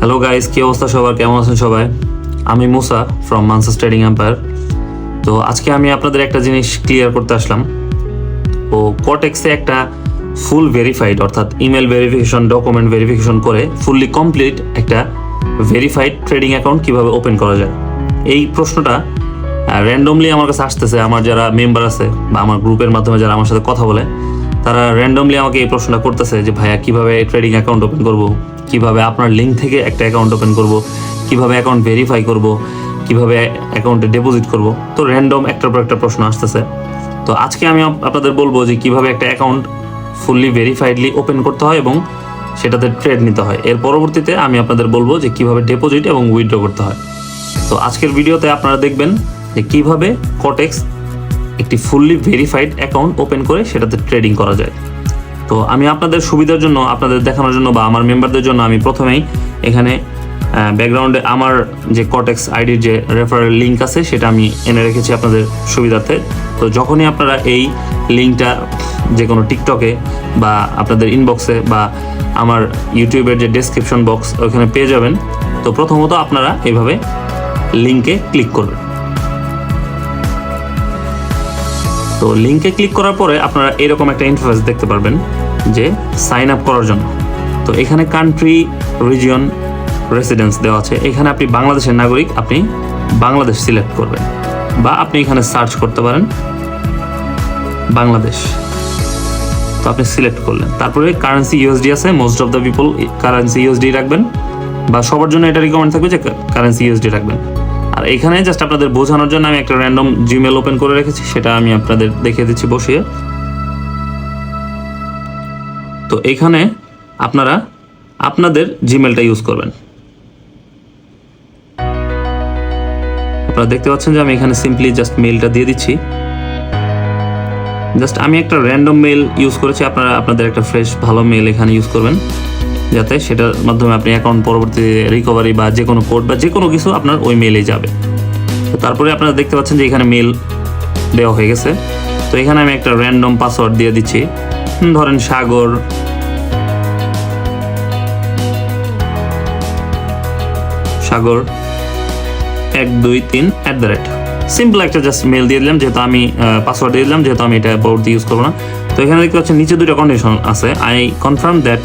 Hello guys, কি অবস্থা সবার? কেমন আছেন সবাই? আমি মুসা ফ্রম মানসাস ট্রেডিং এম্পায়ার। তো আজকে আমি আপনাদের একটা জিনিস ক্লিয়ার করতে আসলাম। তো কটেক্সে একটা ফুল ভেরিফাইড অর্থাৎ ইমেল ভেরিফিকেশন, ডকুমেন্ট ভেরিফিকেশন করে ফুললি কমপ্লিট একটা ভেরিফাইড ট্রেডিং অ্যাকাউন্ট কিভাবে ওপেন করা যায়, এই প্রশ্নটা র্যান্ডমলি আমার কাছে আসতেছে। আমার যারা মেম্বার আছে বা আমার গ্রুপের মাধ্যমে যারা আমার সাথে কথা বলে, তারা র্যান্ডমলি আমাকে এই প্রশ্নটা করতেছে যে ভাইয়া কিভাবে ট্রেডিং অ্যাকাউন্ট ওপেন করব, কিভাবে আপনার লিঙ্ক থেকে একটা অ্যাকাউন্ট ওপেন করব, কিভাবে অ্যাকাউন্ট ভেরিফাই করব, কিভাবে অ্যাকাউন্টে ডিপোজিট করব। তো র্যান্ডম একটার পর একটা প্রশ্ন আসতেছে। তো আজকে আমি আপনাদের বলবো যে কিভাবে একটা অ্যাকাউন্ট ফুললি ভেরিফাইডলি ওপেন করতে হয় এবং সেটাতে ট্রেড নিতে হয়। এর পরবর্তীতে আমি আপনাদের বলবো যে কিভাবে ডিপোজিট এবং উইথড্র করতে হয়। তো আজকের ভিডিওতে আপনারা দেখবেন যে কিভাবে কটেক্স একটি ফুললি ভেরিফাইড অ্যাকাউন্ট ওপেন করে সেটাতে ট্রেডিং করা যায়। তো আমি আপনাদের সুবিধার জন্য, আপনাদের দেখানোর জন্য বা আমার মেম্বারদের জন্য আমি প্রথমেই এখানে ব্যাকগ্রাউন্ডে আমার যে কটেক্স আইডির যে রেফারেল লিঙ্ক আছে সেটা আমি এনে রেখেছি আপনাদের সুবিধার্থে। তো যখনই আপনারা এই লিঙ্কটা যে কোনো টিকটকে বা আপনাদের ইনবক্সে বা আমার ইউটিউবের যে ডেসক্রিপশন বক্স ওখানে পেয়ে যাবেন। তো প্রথমত আপনারা এইভাবে লিঙ্কে ক্লিক করবেন। তো লিঙ্কে ক্লিক করার পরে আপনারা এরকম একটা ইন্টারফেস দেখতে পারবেন যে সাইন আপ করার জন্য। তো এখানে কান্ট্রি, রিজিয়ন, রেসিডেন্স দেওয়া আছে। এখানে আপনি বাংলাদেশের নাগরিক, আপনি বাংলাদেশ সিলেক্ট করবেন বা আপনি এখানে সার্চ করতে পারেন বাংলাদেশ। তো আপনি সিলেক্ট করলেন, তারপরে কারেন্সি ইউএসডি আছে। Most of the people currency USD রাখবেন বা সবার জন্য এটা রিকমেন্ড থাকবে যে কারেন্সি ইউএসডি রাখবেন। আর এখানে জাস্ট আপনাদের বোঝানোর জন্য আমি একটা র্যান্ডম জিমেল ওপেন করে রেখেছি, সেটা আমি আপনাদের দেখিয়ে দিচ্ছি বসিয়ে। তো এখানে আপনারা আপনাদের জিমেলটা ইউজ করবেন। আপনারা দেখতে পাচ্ছেন যে আমি এখানে সিম্পলি জাস্ট মেইলটা দিয়ে দিচ্ছি। জাস্ট আমি একটা র্যান্ডম মেইল ইউজ করেছি, আপনারা আপনাদের একটা ফ্রেশ ভালো মেইল এখানে ইউজ করবেন, যাতে সেটার মাধ্যমে আপনি অ্যাকাউন্ট পরবর্তী রিকভারি বা যে কোনো কোড বা যে কোনো কিছু আপনার ওই মেইলেই যাবে। তো তারপরে আপনারা দেখতে পাচ্ছেন যে এখানে মেইল দেওয়া হয়ে গেছে। তো এখানে আমি একটা র্যান্ডম পাসওয়ার্ড দিয়ে দিচ্ছি, ধরেন সাগর 123 সিম্পল একটা জাস্ট মেল দিয়ে দিলাম, যেহেতু আমি পাসওয়ার্ড দিয়ে দিলাম, যেহেতু আমি এটা পরবর্তী ইউজ করবো না। তো এখানে দেখতে পাচ্ছেন নিচে দুটো কন্ডিশন আছে। I confirm that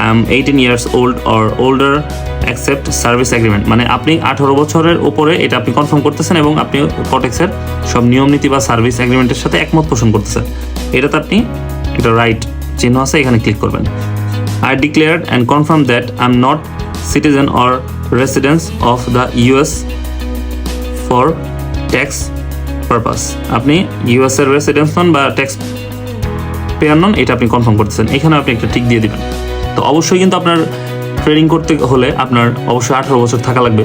I am 18 years old or older accept service agreement, মানে আপনি 18 বছরের উপরে এটা আপনি কনফার্ম করতেছেন এবং আপনি কটেক্সের সব নিয়ম নীতি বা সার্ভিস এগ্রিমেন্টের সাথে একমত পোষণ করতেছেন। এটাতে আপনি একটা রাইট চিহ্ন আছে, এখানে ক্লিক করবেন। I declared and confirm that I am not citizen or residence of the US for tax purpose, আপনি ইউএস এর রেসিডেন্স নন বা ট্যাক্স পেয়ার নন, এটা আপনি কনফার্ম করতেছেন। এখানে আপনি একটা টিক দিয়ে দিবেন। তো অবশ্যই কিন্তু আপনার ট্রেডিং করতে হলে আপনার অবশ্যই 18 বছর থাকা লাগবে,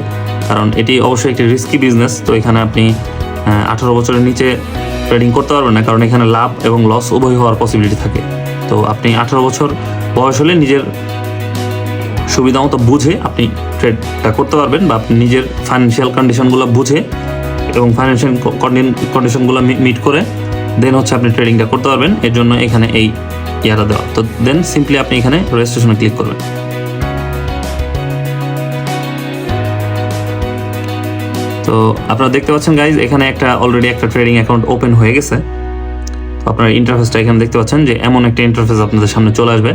কারণ এটি অবশ্যই একটি রিস্কি বিজনেস। তো এখানে আপনি 18 বছরের নিচে ট্রেডিং করতে পারবেন না, কারণ এখানে লাভ এবং লস উভয় হওয়ার পসিবিলিটি থাকে। তো আপনি 18 বছর বয়স হলে নিজের সুবিধা মতো বুঝে আপনি ট্রেডটা করতে পারবেন, বা আপনি নিজের ফাইন্যান্সিয়াল কন্ডিশনগুলো বুঝে এবং ফাইন্যান্সিয়াল কন্ডিশনগুলো মিট করে দেন হচ্ছে আপনি ট্রেডিংটা করতে পারবেন। এর জন্য এখানে এই ইয়াটা দেওয়া। তো দেন সিম্পলি আপনি এখানে রেজিস্ট্রেশনে ক্লিক করবেন। তো আপনারা দেখতে পাচ্ছেন গাইজ, এখানে অলরেডি একটা ট্রেডিং অ্যাকাউন্ট ওপেন হয়ে গেছে। তো আপনার ইন্টারফেসটা এখানে দেখতে পাচ্ছেন যে এমন একটা ইন্টারফেস আপনাদের সামনে চলে আসবে।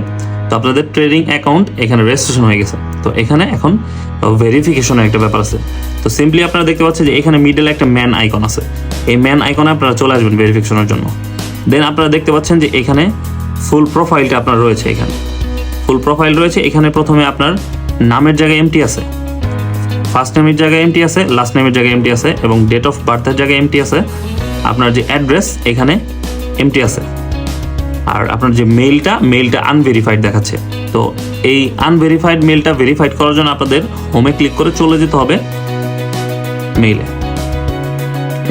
তো আপনাদের ট্রেডিং অ্যাকাউন্ট এখানে রেজিস্ট্রেশন হয়ে গেছে। তো এখানে এখন ভেরিফিকেশনের একটা ব্যাপার আছে। তো সিম্পলি আপনারা দেখতে পাচ্ছেন যে এখানে মিডলে একটা ম্যান আইকন আছে। এই ম্যান আইকনে আপনারা চলে আসবেন ভেরিফিকেশনের জন্য। দেন আপনারা দেখতে পাচ্ছেন যে এখানে ফুল প্রোফাইলটা আপনার রয়েছে। এখানে ফুল প্রোফাইল রয়েছে। এখানে প্রথমে আপনার নামের জায়গায় এমটি আছে, ফার্স্ট নেমের জায়গায় এমটি আছে, লাস্ট নেমের জায়গায় এমটি আছে এবং ডেট অফ বার্থের জায়গায় এমটি আছে। আপনার যে অ্যাড্রেস এখানে এমটি আছে। আর আপনার যে মেইলটা আনভেরিফাইড দেখাচ্ছে। তো এই আনভেরিফাইড মেইলটা ভেরিফাইড করার জন্য আপনাদের হোমে ক্লিক করে চলে যেতে হবে মেইলে।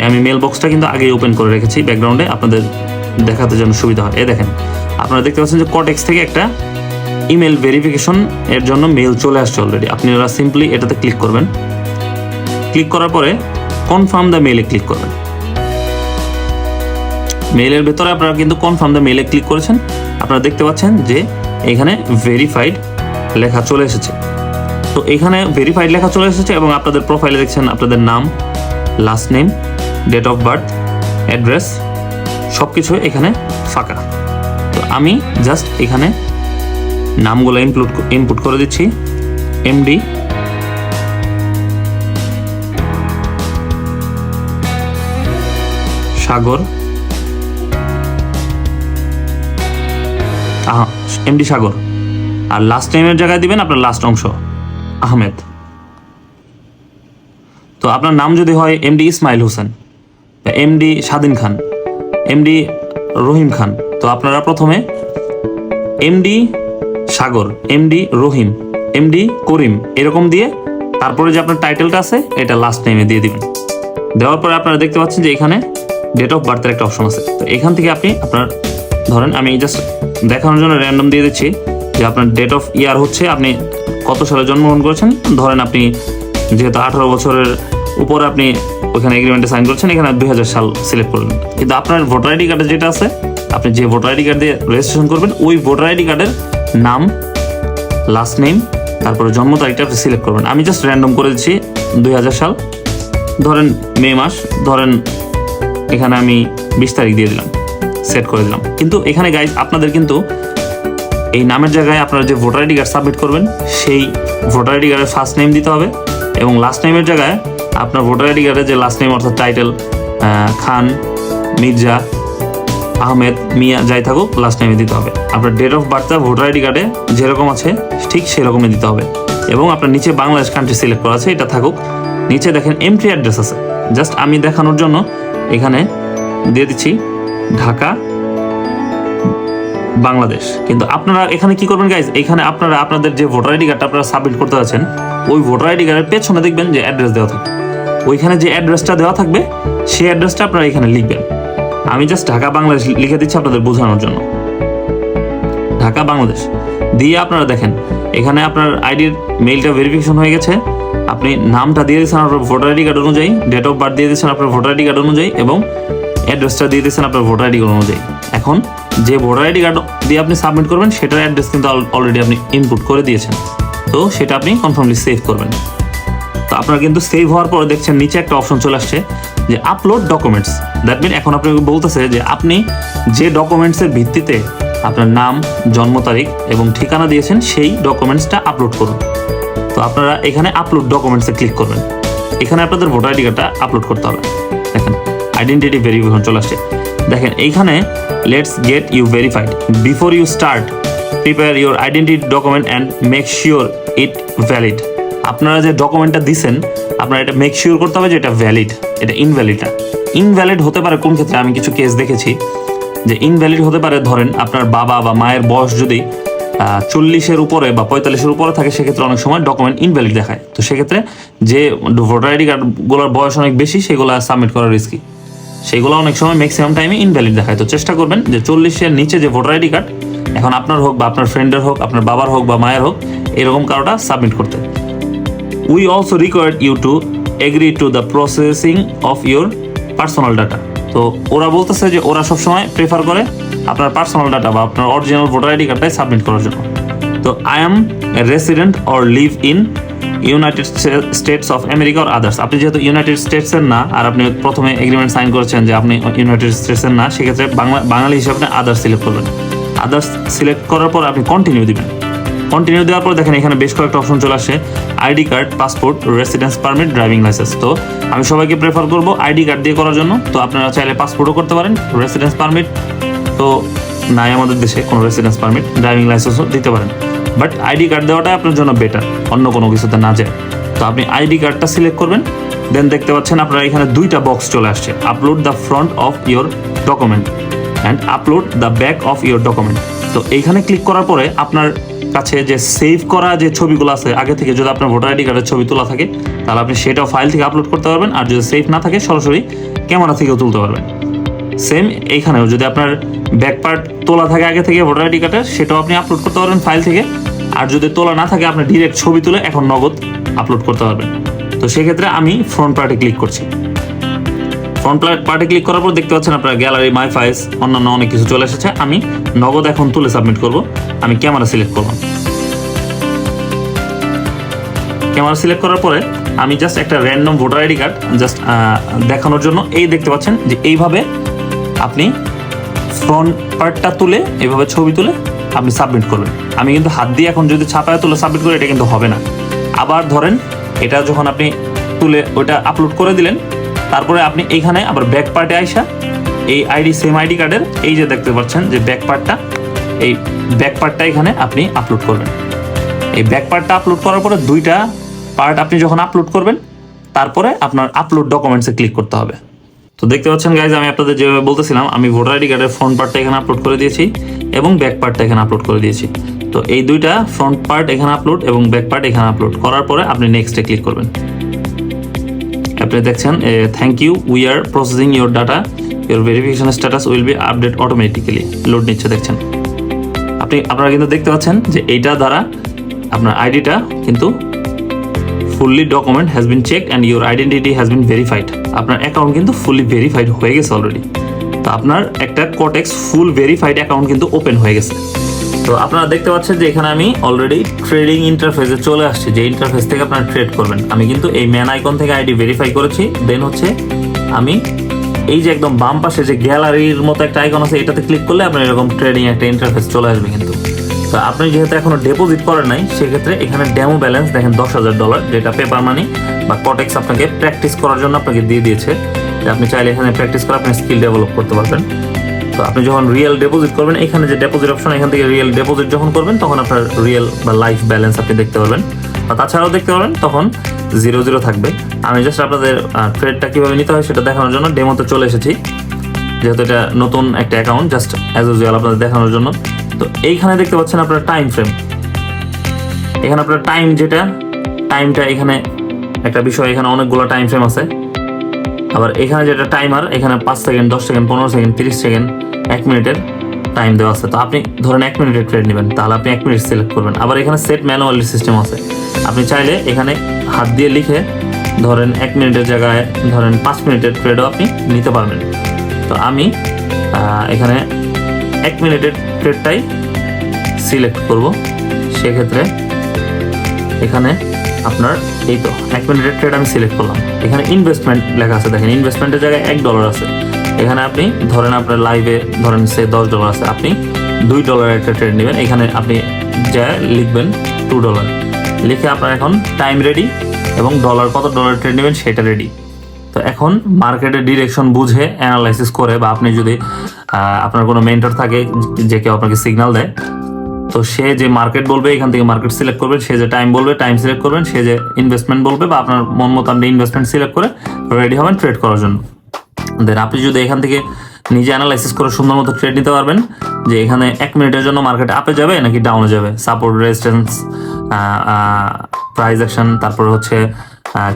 আমি মেইল বক্সটা কিন্তু আগেই ওপেন করে রেখেছি ব্যাকগ্রাউন্ডে, আপনাদের দেখাতে জন্য সুবিধা হয়। দেখেন, আপনারা দেখতে পাচ্ছেন যে কটেক্স থেকে একটা ইমেল ভেরিফিকেশন এর জন্য মেইল চলে আসছে অলরেডি। আপনারা সিম্পলি এটাতে ক্লিক করবেন। ক্লিক করার পরে কনফার্ম দ্য মেইলে ক্লিক করবেন। মেইলের ভেতরে আপনারা কিন্তু কনফার্ম দ্য মেইলে ক্লিক করেছেন। আপনারা দেখতে পাচ্ছেন যে এখানে ভেরিফাইড লেখা চলে এসেছে। তো এখানে ভেরিফাইড লেখা চলে এসেছে এবং আপনাদের প্রোফাইলে দেখছেন আপনাদের নাম, last name, date of birth, address সব কিছু এখানে ফাঁকা। তো আমি জাস্ট এখানে নামগুলো ইনপুট করে দিচ্ছি। এমডি, সাগর, এমডি সাগর, আর লাস্ট নেমের জায়গায় দিবেন আপনার লাস্ট অংশ আহমেদ। তো আপনার নাম যদি হয় এমডি ইসমাইল হোসেন, এমডি স্বাধীন খান, এমডি রহিম খান, তো আপনারা প্রথমে এমডি সাগর, এমডি রহিম, এমডি করিম এরকম দিয়ে তারপরে যে আপনার টাইটেলটা আছে এটা লাস্ট নেমে দিয়ে দিবেন। দেওয়ার পরে আপনারা দেখতে পাচ্ছেন যে এখানে ডেট অফ বার্থের একটা অপশন আছে। তো এখান থেকে আপনি আপনার ধরেন, আমি জাস্ট দেখানোর জন্য র্যান্ডম দিয়ে দিচ্ছি যে আপনার ডেট অফ ইয়ার হচ্ছে আপনি কত সালে জন্মগ্রহণ করেছেন। ধরেন আপনি যেহেতু 18 বছরের উপরে আপনি ওইখানে এগ্রিমেন্টে সাইন করছেন, এখানে 2000 সাল সিলেক্ট করবেন। কিন্তু আপনার ভোটার আইডি কার্ডে যেটা আছে, আপনি যে ভোটার আইডি কার্ড দিয়ে রেজিস্ট্রেশন করবেন ওই ভোটার আইডি কার্ডের নাম, লাস্ট নেম, তারপরে জন্ম তারিখটা আপনি সিলেক্ট করবেন। আমি জাস্ট র্যান্ডম করে দিচ্ছি 2000 সাল, ধরেন মে মাস, ধরেন এখানে আমি 20 তারিখ দিয়ে দিলাম, সেট করে দিলাম। কিন্তু এখানে গাইজ আপনাদের কিন্তু এই নামের জায়গায় আপনারা যে ভোটার আইডি কার্ড সাবমিট করবেন সেই ভোটার আইডি কার্ডের ফার্স্ট নেম দিতে হবে এবং লাস্ট নেমের জায়গায় আপনার ভোটার আইডি কার্ডের যে লাস্ট নেম অর্থাৎ টাইটেল খান, মির্জা, আহমেদ, মিয়া যাই থাকুক লাস্ট নেমে দিতে হবে। আপনার ডেট অফ বার্থটা ভোটার আইডি কার্ডে যেরকম আছে ঠিক সেরকমই দিতে হবে এবং আপনার নিচে বাংলাদেশ কান্ট্রি সিলেক্ট করা আছে এটা থাকুক। নিচে দেখেন এন্ট্রি অ্যাড্রেস আছে, জাস্ট আমি দেখানোর জন্য এখানে দিয়ে দিচ্ছি ঢাকা, বাংলাদেশ। কিন্তু আপনারা এখানে কি করবেন গাইজ, এখানে আপনারা আপনাদের যে ভোটার আইডি কার্ডটা আপনারা সাবমিট করতে যাচ্ছেন ওই ভোটার আইডি কার্ডের পেছনে দেখবেন যে অ্যাড্রেস দেওয়া থাকবে, ওইখানে যে অ্যাড্রেসটা দেওয়া থাকবে সেই অ্যাড্রেসটা আপনারা এখানে লিখবেন। আমি জাস্ট ঢাকা বাংলাদেশ লিখে দিচ্ছি আপনাদের বোঝানোর জন্য, ঢাকা বাংলাদেশ দিয়ে আপনারা দেখেন এখানে আপনার আইডির মেইলটা ভেরিফিকেশন হয়ে গেছে, আপনি নামটা দিয়ে দিচ্ছেন আপনার ভোটার আইডি কার্ড অনুযায়ী, ডেট অফ বার্থ দিয়ে দিচ্ছেন আপনার ভোটার আইডি কার্ড অনুযায়ী এবং অ্যাড্রেসটা দিয়ে দিচ্ছেন আপনার ভোটার আইডি কার্ড অনুযায়ী। এখন যে ভোটার আইডি কার্ড দিয়ে আপনি সাবমিট করবেন সেটার অ্যাড্রেস কিন্তু অলরেডি আপনি ইনপুট করে দিয়েছেন, তো সেটা আপনি কনফার্মলি সেভ করবেন। তো আপনার কিন্তু সেভ হওয়ার পরে দেখছেন নিচে একটা অপশন চলে আসছে যে আপলোড ডকুমেন্টস। দ্যাট মিন এখন আপনাকে বলতেছে যে আপনি যে ডকুমেন্টসের ভিত্তিতে আপনার নাম, জন্ম তারিখ এবং ঠিকানা দিয়েছেন সেই ডকুমেন্টসটা আপলোড করুন। তো আপনারা এখানে আপলোড ডকুমেন্টসে ক্লিক করবেন, এখানে আপনাদের ভোটার আইডি কার্ডটা আপলোড করতে হবে। দেখেন আইডেন্টিটি ভেরিফিকেশন চলে আসছে। দেখেন এইখানে let's get you verified before you start prepare your identity document and make sure it valid. আপনারা যে ডকুমেন্টটা দিচ্ছেন আপনারা এটা মেক শিওর করতে হবে যে এটা ভ্যালিড, এটা ইনভ্যালিড হতে পারে কোন ক্ষেত্রে, আমি কিছু কেস দেখেছি যে ইনভ্যালিড হতে পারে। ধরেন আপনার বাবা বা মায়ের বয়স যদি 40-এর উপরে বা 45-এর উপরে থাকে সেক্ষেত্রে অনেক সময় ডকুমেন্ট ইনভ্যালিড দেখায়। তো সেক্ষেত্রে যে ভোটার আইডি কার্ডগুলোর বয়স অনেক বেশি সেগুলো সাবমিট করা রিস্কি, সেগুলো অনেক সময় ম্যাক্সিমাম টাইমে ইনভ্যালিড দেখায়। তো চেষ্টা করবেন যে 40-এর নিচে যে ভোটার আইডি কার্ড, এখন আপনার হোক বা আপনার ফ্রেন্ডের হোক, আপনার বাবার হোক বা মায়ের হোক, এরকম কারোটা সাবমিট করতে। We also required you to agree to the processing of your personal data. তো ওরা বলতেছে যে ওরা সবসময় প্রেফার করে আপনার পার্সোনাল ডাটা বা আপনার অরিজিনাল ভোটার আইডি কার্ডটাই সাবমিট করার জন্য। তো I M A resident or live in United states of America or others. আপনি যেহেতু ইউনাইটেড স্টেটসের না আর আপনি প্রথমে এগ্রিমেন্ট সাইন করেছেন যে আপনি ইউনাইটেড স্টেটসের না, সেক্ষেত্রে বাঙালি হিসেবে আপনি আদার্স সিলেক্ট করবেন। আদার্স সিলেক্ট করার পর আপনি কন্টিনিউ দিবেন। কন্টিনিউ দেওয়ার পর দেখেন এখানে বেশ কয়েকটা অপশন চলে আসে, ID card, passport, residence permit, driving licence. তো আমি সবাইকে প্রেফার করবো আইডি কার্ড দিয়ে করার জন্য। তো আপনারা চাইলে পাসপোর্টও করতে পারেন, রেসিডেন্স পারমিট তো নাই আমাদের দেশে কোনো রেসিডেন্স পারমিট, ড্রাইভিং লাইসেন্সও দিতে পারেন, বাট আইডি কার্ড দেওয়াটাই আপনার জন্য বেটার, অন্য কোনো কিছুতে না যায়। তো আপনি আইডি কার্ডটা সিলেক্ট করবেন, দেন দেখতে পাচ্ছেন আপনারা এখানে দুইটা বক্স চলে আসছে, upload the front of your document and upload the back of your document. তো এইখানে ক্লিক করার পরে আপনার কাছে যে সেভ করা যে ছবিগুলো আছে আগে থেকে, যদি আপনার ভোটার আইডি কার্ডের ছবি তোলা থাকে তাহলে আপনি সেটাও ফাইল থেকে আপলোড করতে পারবেন, আর যদি সেভ না থাকে সরাসরি ক্যামেরা থেকেও তুলতে পারবেন। সেম এইখানেও যদি আপনার ব্যাক পার্ট তোলা থাকে আগে থেকে ভোটার আইডি কার্ডের, সেটাও আপনি আপলোড করতে পারবেন ফাইল থেকে, আর যদি তোলা না থাকে আপনি ডিরেক্ট ছবি তুলে এখন নগদ আপলোড করতে পারবেন। তো সেক্ষেত্রে আমি ফ্রন্ট পার্টে ক্লিক করছি। ফ্রন্ট পার্টে ক্লিক করার পর দেখতে পাচ্ছেন আপনার গ্যালারি, মাই ফাইলস, অন্যান্য অনেক কিছু চলে এসেছে। আমি নগদ এখন তুলে সাবমিট করব। আমি ক্যামেরা সিলেক্ট করলাম। ক্যামেরা সিলেক্ট করার পরে আমি জাস্ট একটা random voter ID card just দেখানোর জন্য এই দেখতে পাচ্ছেন যে এইভাবে আপনি ফ্রন্ট পার্টটা তুলে এইভাবে ছবি তুলে আপনি সাবমিট করবেন। আমি কিন্তু হাত দিয়ে এখন যদি ছাপায় তুলে সাবমিট করি এটা কিন্তু হবে না। আবার ধরেন এটা যখন আপনি তুলে ওইটা আপলোড করে দিলেন, তারপরে আপনি এইখানে আবার ব্যাক পার্টে আইসা এই সেম আইডি কার্ডের এই যে দেখতে পাচ্ছেন যে ব্যাক পার্টটা এখানে আপনি আপলোড করবেন। এই ব্যাক পার্টটা আপলোড করার পরে দুইটা পার্ট আপনি যখন আপলোড করবেন তারপরে আপনার আপলোড ডকুমেন্টসে ক্লিক করতে হবে। তো দেখতে পাচ্ছেন গাইজ, আমি আপনাদের যেভাবে বলতেছিলাম আমি ভোটার আইডি কার্ডের ফ্রন্ট পার্টটা এখানে আপলোড করে দিয়েছি এবং ব্যাক পার্টটা এখানে আপলোড করে দিয়েছি। তো এই দুইটা ফ্রন্ট পার্ট এখানে আপলোড এবং ব্যাক পার্ট এখানে আপলোড করার পরে আপনি নেক্সটে ক্লিক করবেন। আপনি দেখছেন thank you, we are processing your data, your verification status will be update automatically. Load নিচ্ছে দেখছেন। আপনারা কিন্তু দেখতে পাচ্ছেন যে এইটা দ্বারা আপনার আইডিটা কিন্তু fully document has been checked and your identity has been verified. আপনার অ্যাকাউন্ট কিন্তু ফুললি ভেরিফাইড হয়ে গেছে অলরেডি। তো আপনার একটা কোটেক্স ফুল ভেরিফাইড অ্যাকাউন্ট কিন্তু ওপেন হয়ে গেছে। তো আপনারা দেখতে পাচ্ছেন যে এখানে আমি অলরেডি ট্রেডিং ইন্টারফেসে চলে আসছি, যে ইন্টারফেস থেকে আপনারা ট্রেড করবেন। আমি কিন্তু এই ম্যান আইকন থেকে আইডি ভেরিফাই করেছি। দেন হচ্ছে আমি এই যে একদম বাম পাশে যে গ্যালারির মতো একটা আইকন আছে এটাতে ক্লিক করলে আপনার এরকম ট্রেডিং একটা ইন্টারফেস চলে আসবে। কিন্তু তো আপনি যেহেতু এখনো ডিপোজিট করেন নাই, সেক্ষেত্রে এখানে ডেমো ব্যালেন্স দেখেন $10,000, যেটা পেপার মানি বা কটেক্স আপনাকে প্র্যাকটিস করার জন্য আপনাকে দিয়ে দিয়েছে। যে আপনি চাইলে এখানে প্র্যাকটিস করে আপনি স্কিল ডেভেলপ করতে পারবেন। তো আপনি যখন রিয়েল ডিপোজিট করবেন, এখানে যে ডিপোজিট অপশন, এখান থেকে রিয়েল ডিপোজিট যখন করবেন তখন আপনার রিয়েল বা লাইফ ব্যালেন্স আপনি দেখতে পারবেন, বা তাছাড়াও দেখতে পারবেন তখন 0 থাকবে। আমি জাস্ট আপনাদের ট্রেডটা কীভাবে নিতে হয় সেটা দেখানোর জন্য ডেমোতে চলে এসেছি, যেহেতু এটা নতুন একটা অ্যাকাউন্ট, জাস্ট অ্যাজ ইউজুয়াল আপনাদের দেখানোর জন্য। তো এইখানে দেখতে পাচ্ছেন আপনার টাইম ফ্রেম, এখানে আপনার টাইমটা এখানে একটা বিষয়, এখানে অনেকগুলো টাইম ফ্রেম আছে। আবার এখানে যেটা টাইমার, এখানে 5 সেকেন্ড, 10 সেকেন্ড, 15 সেকেন্ড, 30 সেকেন্ড, 1 মিনিটের টাইম দেওয়া আছে। তো আপনি ধরেন 1 মিনিটের ট্রেড নেবেন, তাহলে আপনি 1 মিনিট সিলেক্ট করবেন। আবার এখানে সেট ম্যানুয়ালি সিস্টেম আছে, আপনি চাইলে এখানে হাত দিয়ে লিখে ধরেন 1 মিনিটের জায়গায় ধরেন 5 মিনিটের ট্রেডও আপনি নিতে পারবেন। তো আমি এখানে 1 মিনিটের ট্রেডটাই সিলেক্ট করব। সেক্ষেত্রে এখানে আপনার এই তো 1 মিনিটের ট্রেড আমি সিলেক্ট করলাম। এখানে ইনভেস্টমেন্ট লেখা আছে, দেখেন ইনভেস্টমেন্টের জায়গায় $1 আছে। এখানে আপনি ধরেন আপনার লাইভে ধরেন সে $10 আছে, আপনি $2 একটা ট্রেড নেবেন। এখানে আপনি যা লিখবেন $2 লিখে আপনার এখন টাইম রেডি এবং কত ডলার ট্রেড নেবেন সেটা রেডি। তো এখন মার্কেটের ডিরেকশন বুঝে অ্যানালাইসিস করে, বা আপনি যদি আপনার কোনো মেন্টর থাকে যে কেউ আপনাকে সিগন্যাল দেয়, তো সে যে মার্কেট বলবে এখান থেকে মার্কেট সিলেক্ট করবেন, সে যে টাইম বলবে টাইম সিলেক্ট করবেন, সে যে ইনভেস্টমেন্ট বলবে বা আপনার মন মতো আপনি ইনভেস্টমেন্ট সিলেক্ট করে রেডি হবেন ট্রেড করার জন্য। দেন আপনি যদি এখান থেকে নিজে অ্যানালাইসিস করে সুন্দর মতো ট্রেড নিতে পারবেন যে এখানে 1 মিনিটের জন্য মার্কেট আপে যাবে নাকি ডাউনে যাবে, সাপোর্ট, রেজিস্ট্যান্স, প্রাইস অ্যাকশন, তারপরে হচ্ছে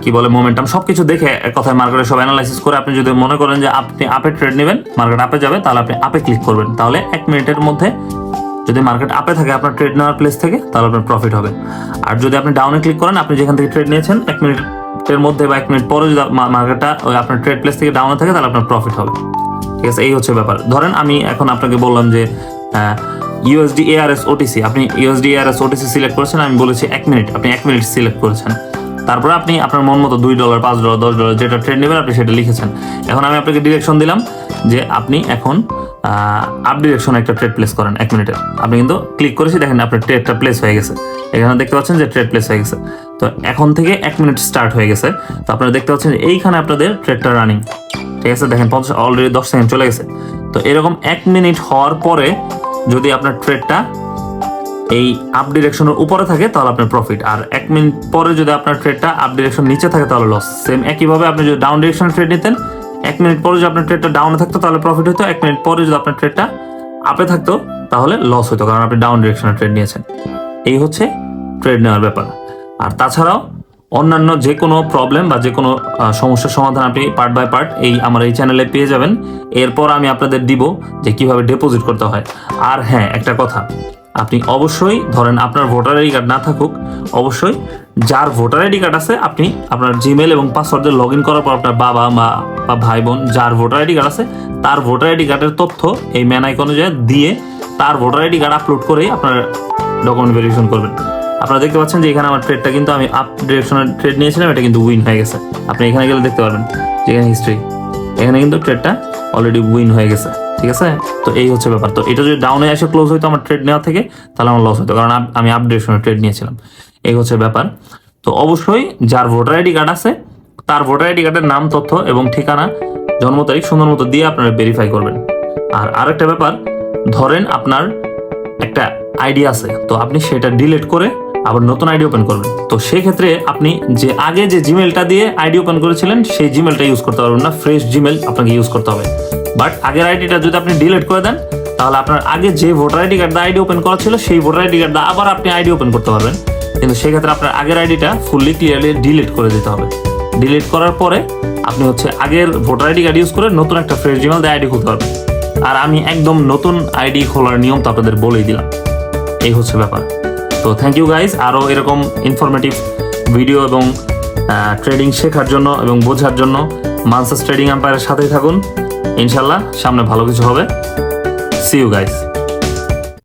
কি বলে মোমেন্টাম, সবকিছু দেখে এক কথায় মার্কেটে সব অ্যানালাইসিস করে আপনি যদি মনে করেন যে আপনি আপে ট্রেড নেবেন, মার্কেট আপে যাবে, তাহলে আপনি আপে ক্লিক করবেন। তাহলে 1 মিনিটের মধ্যে যদি মার্কেট আপে থাকে আপনার ট্রেড নেওয়ার প্লেস থেকে, তাহলে আপনার প্রফিট হবে। আর যদি আপনি ডাউনে ক্লিক করেন, আপনি যেখান থেকে ট্রেড নিয়েছেন 1 মিনিটের মধ্যে বা 1 মিনিট পরে যদি মার্কেটটা ওই আপনার ট্রেড প্লেস থেকে ডাউনে থাকে, তাহলে আপনার প্রফিট হবে। ঠিক আছে, এই হচ্ছে ব্যাপার। ধরেন আমি এখন আপনাকে বললাম যে USD ARS OTC, আপনি USD ARS OTC সিলেক্ট করেছেন, আমি বলেছি 1 মিনিট, আপনি 1 মিনিট সিলেক্ট করেছেন। তারপরে আপনি আপনার মন মতো $2, $5, $10 যেটা ট্রেড নেবেন আপনি সেটা লিখেছেন। এখন আমি আপনাকে ডিরেকশন দিলাম যে আপনি এখন আপ ডিরেকশনে একটা ট্রেড প্লেস করেন 1 মিনিটের। আপনি কিন্তু ক্লিক করেছি, দেখেন আপনার ট্রেডটা প্লেস হয়ে গেছে। এখানে দেখতে পাচ্ছেন যে ট্রেড প্লেস হয়ে গেছে। তো এখন থেকে 1 মিনিট স্টার্ট হয়ে গেছে। তো আপনারা দেখতে পাচ্ছেন যে এইখানে আপনাদের ট্রেডটা রানিং। ঠিক আছে, দেখেন অলরেডি 10 সেকেন্ড চলে গেছে। তো এরকম 1 মিনিট হওয়ার পরে যদি আপনার ট্রেডটা এই আপ ডিরেকশনের উপরে থাকে তাহলে আপনার প্রফিট, আর 1 মিনিট পরে যদি আপনার ট্রেডটা আপ ডিরেকশন নিচে থাকে তাহলে লস। সেম একইভাবে আপনি যদি ডাউন ডিরেকশনে ট্রেড নিতেন, 1 মিনিট পরে যদি আপনার ট্রেডটা ডাউনে থাকতো তাহলে প্রফিট হতো, 1 মিনিট পরে যদি আপনার ট্রেডটা আপে থাকতো তাহলে লস হতো, কারণ আপনি ডাউন ডিরেকশনে ট্রেড নিয়েছেন। এই হচ্ছে ট্রেড নেওয়ার ব্যাপার। আর তাছাড়াও অন্যান্য যে কোনো প্রবলেম বা যে কোনো সমস্যার সমাধান আপনি পার্ট বাই পার্ট আমার এই চ্যানেলে পেয়ে যাবেন। এরপর আমি আপনাদের দিব যে কিভাবে ডিপোজিট করতে হয়। আর হ্যাঁ, একটা কথা, আপনি অবশ্যই ধরেন আপনার ভোটার আইডি কার্ড না থাকুক, অবশ্যই যার ভোটার আইডি কার্ড আছে আপনি আপনার জিমেল এবং পাসওয়ার্ড দিয়ে লগ ইন করার পর আপনার বাবা মা বা ভাই বোন যার ভোটার আইডি কার্ড আছে তার ভোটার আইডি কার্ডের তথ্য এই ম্যান আইকনে দিয়ে তার ভোটার আইডি কার্ড আপলোড করেই আপনার ডকুমেন্ট ভেরিফিকেশন করবেন। আপনারা দেখতে পাচ্ছেন যে এখানে আমার ট্রেডটা কিন্তু আমি আপ ডিরেকশনের ট্রেড নিয়েছিলাম, এটা কিন্তু উইন হয়ে গেছে। আপনি এখানে গেলে দেখতে পারবেন যে এখানে হিস্ট্রি, এখানে কিন্তু ট্রেডটা অলরেডি উইন হয়ে গেছে, ঠিক আছে। তো এই হচ্ছে ব্যাপার। তো এটা যদি ডাউনে এসে ক্লোজ হইতো আমার ট্রেড নেওয়া থেকে, তাহলে আমার লস হতো, কারণ আমি আপ ডিরেকশনের ট্রেড নিয়েছিলাম। এই হচ্ছে ব্যাপার। তো অবশ্যই যার ভোটার আইডি কার্ড আছে তার ভোটার আইডি কার্ডের নাম, তথ্য এবং ঠিকানা, জন্ম তারিখ সুন্দর মতো দিয়ে আপনারা ভেরিফাই করবেন। আর আরেকটা ব্যাপার, ধরেন আপনার একটা আইডি আছে, তো আপনি সেটা ডিলিট করে আবার নতুন আইডি ওপেন করবেন। তো সেই ক্ষেত্রে আপনি যে আগে যে জিমেলটা দিয়ে আইডি ওপেন করেছিলেন সেই জিমেলটা ইউজ করতে পারবেন না, ফ্রেশ জিমেল আপনাকে ইউজ করতে হবে। বাট আগের আইডিটা যদি আপনি ডিলিট করে দেন, তাহলে আপনার আগে যে voter ID card ID open করা ছিল সেই ভোটার আইডি কার্ড আবার আপনি আইডি ওপেন করতে পারবেন। কিন্তু সেক্ষেত্রে আপনার আগের আইডিটা ফুললি ক্লিয়ারলি ডিলিট করে দিতে হবে। ডিলিট করার পরে আপনি হচ্ছে আগের ভোটার আইডি কার্ড ইউজ করে নতুন একটা ফ্রেশ জিমেল দিয়ে আইডি খুলতে পারবেন। আর আমি একদম নতুন আইডি খোলার নিয়ম তো আপনাদের বলেই দিলাম। এই হচ্ছে ব্যাপার। তো থ্যাংক ইউ গাইজ। আরও এরকম ইনফরমেটিভ ভিডিও এবং ট্রেডিং শেখার জন্য এবং বোঝার জন্য মানসাস ট্রেডিং এম্পায়ারের সাথেই থাকুন। ইনশাল্লাহ সামনে ভালো কিছু হবে। See you guys.